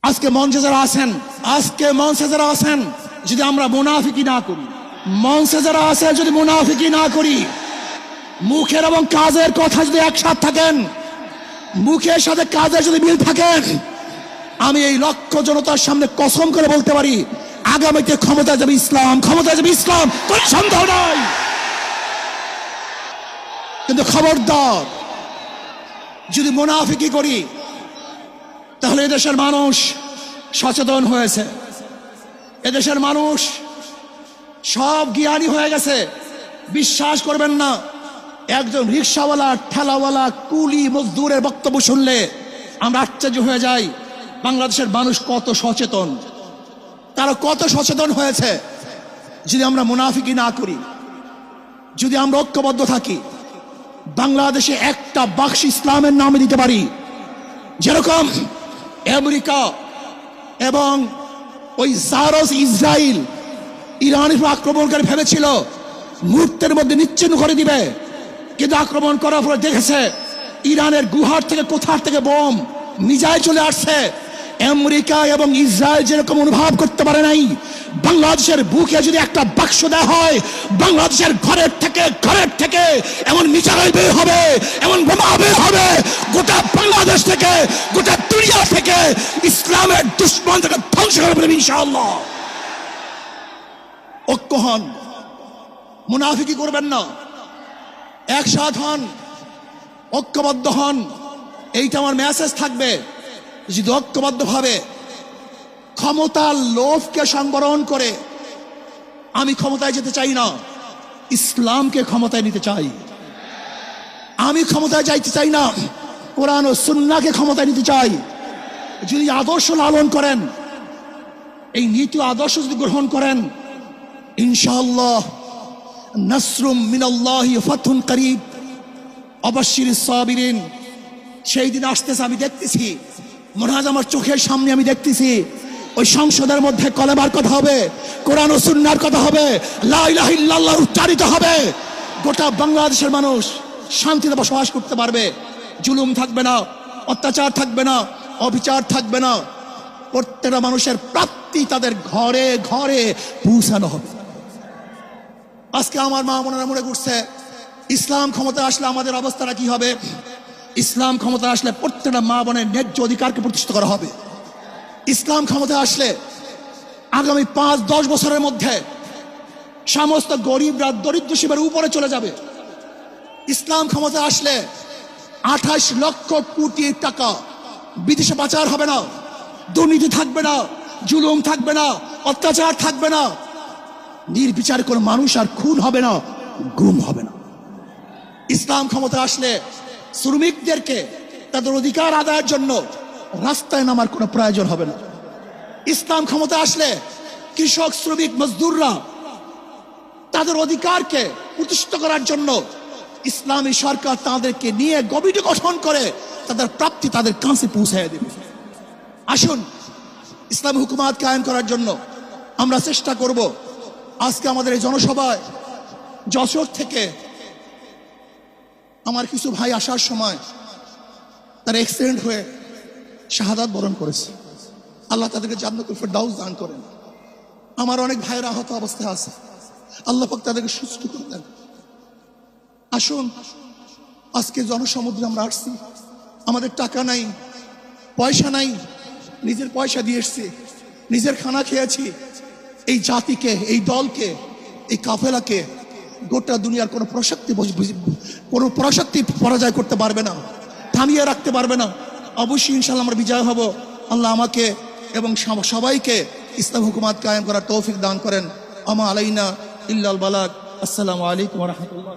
আজকে মঞ্চে যারা আছেন যদি আমরা মুনাফিকি না করি, মঞ্চে যারা আছে যদি মুনাফিকি না করি, মুখের এবং কাজের কথা যদি একসাথে থাকেন, মুখের সাথে কাজের যদি মিল থাকেন, আমি এই লক্ষ জনতার সামনে কসম করে বলতে পারি আগামীতে ক্ষমতায় যাবে ইসলাম, ক্ষমতায় যাবে ইসলাম, কোনো সন্দেহ নাই। কিন্তু খবরদার যদি মুনাফিকি করি তাহলে এদেশের মানুষ সচেতন হয়েছে, এদেশের মানুষ সব জ্ঞানী হয়ে গেছে। বিশ্বাস করবেন না, একজন রিক্সাওয়ালা, ঠেলাওয়ালা, কুলি মজদুরের বক্তব্য শুনলে আমরা আশ্চর্য হয়ে যাই বাংলাদেশের মানুষ কত সচেতন, তারা কত সচেতন হয়েছে। যদি আমরা মুনাফিকি না করি, যদি আমরা ঐক্যবদ্ধ থাকি, বাংলাদেশে একটা বাক্স ইসলামের নামে দিতে পারি। যেরকম আমেরিকা এবং ওই জারস ইসরায়েল ইরানের উপর আক্রমণ করে ভেবেছিল মুহূর্তের মধ্যে নিশ্চিহ্ন করে দিবে, কিন্তু আক্রমণ করার পরে দেখেছে ইরানের গুহার থেকে কোথার থেকে বোম মিজাইল চলে আসছে। আমেরিকা এবং ইসরায়েল যেরকম অনুভব করতে পারে নাই, বাংলাদেশের বুকে যদি একটা বাক্স দেওয়া হয়, বাংলাদেশের ঘরের থেকে এমন মিসাইল বের হবে, এমন বোমা বের হবে, গোটা বাংলাদেশ থেকে, গোটা দুনিয়া থেকে ইসলামের দুশ্মনকে ধ্বংস করে ফেলবে ইনশাআল্লাহ। ঐক্য হন, মুনাফিকি করবেন না, একসাথ হন, ঐক্যবদ্ধ হন। এইটা আমার মেসেজ থাকবে। যদি ঐক্যবদ্ধভাবে ক্ষমতার লোভকে সংবরণ করে আমি ক্ষমতায় যেতে চাই না, ইসলামকে ক্ষমতায় নিতে চাই। আমি ক্ষমতায় যাইতে চাই না, কোরআন ও সুন্নাহকে ক্ষমতায় নিতে চাই। যদি আদর্শ লালন করেন, এই নীতি আদর্শ যদি গ্রহণ করেন, ইনশাআল্লাহ নাসরুম মিনাল্লাহি ফাতহুন করিব, অবশ্যিরিস সাবিরিন। সেই দিন আসতেছে, আমি দেখতেছি, মনে হয় আমার চোখের সামনে আমি দেখতেছি ওই সংসদের মধ্যে কলেমার কথা হবে, কোরআন ও সুন্নাহর কথা হবে, লা ইলাহা ইল্লাল্লাহ উচ্চারিত হবে। গোটা বাংলাদেশের মানুষ শান্তিতে বসবাস করতে পারবে, জুলুম থাকবে না, অত্যাচার থাকবে না, অবিচার থাকবে না। প্রত্যেকটা মানুষের প্রাপ্তি তাদের ঘরে ঘরে পৌঁছানো হবে। আজকে আমার মা বোনেরা মনে করছে ইসলাম ক্ষমতায় আসলে আমাদের অবস্থাটা কি হবে। ইসলাম ক্ষমতায় আসলে প্রত্যেকটা মা বোনের ন্যায্য অধিকারকে প্রতিষ্ঠিত করা হবে। ইসলাম ক্ষমতায় আসলে আগামী 5-10 বছরের মধ্যে সমস্ত গরিবরা দরিদ্র সীমার উপরে চলে যাবে। ইসলাম ক্ষমতায় আসলে 28 লক্ষ কোটি টাকা বিদেশে পাচার হবে না, দুর্নীতি থাকবে না, জুলুম থাকবে না, অত্যাচার থাকবে না, নির্বিচার কোনো মানুষ আর খুন হবে না, গুম হবে না। ইসলাম ক্ষমতায় আসলে শ্রমিকদেরকে তাদের অধিকার আদায়ের জন্য রাস্তায় নামার কোনো প্রয়োজন হবে না। ইসলাম ক্ষমতা আসলে কৃষক, শ্রমিক, মজদুররা তাদের অধিকারকে প্রতিষ্ঠিত করার জন্য ইসলামী সরকার তাদেরকে নিয়ে কমিটি গঠন করে তাদের প্রাপ্তি তাদের কাছে পৌঁছায় দেবে। আসুন ইসলামী হুকুমাত কায়েম করার জন্য আমরা চেষ্টা করব। আজকে আমাদের এই জনসভায় যশোর থেকে আমার কিছু ভাই আসার সময় তারা অ্যাক্সিডেন্ট হয়ে শাহাদাত বরণ করেছে। আল্লাহ তাদেরকে জান্নাতুল ফেরদাউস দান করেন। আমার অনেক ভাইয়েরা আহত অবস্থায় আছে, আল্লাহ পাক তাদেরকে সুস্থ করে দেন। আসুন আজকে জনসমুদ্রে আমরা আসছি, আমাদের টাকা নাই, পয়সা নাই, নিজের পয়সা দিয়ে এসছি, নিজের খানা খেয়েছি। এই জাতিকে, এই দলকে, এই কাফেলাকে গোটা দুনিয়ার কোনো প্রশক্তি পরাজয় করতে পারবে না, থামিয়ে রাখতে পারবে না। অবশ্যই ইনশাআল্লাহ আমরা বিজয় হব। আল্লাহ আমাকে এবং সবাইকে ইসলাম হুকুমাত কায়েম করার তৌফিক দান করেন। আমা আলাইনা ইল্লাল বালাগ। আসসালামু আলাইকুম ওয়া রাহমাতুল্লাহ।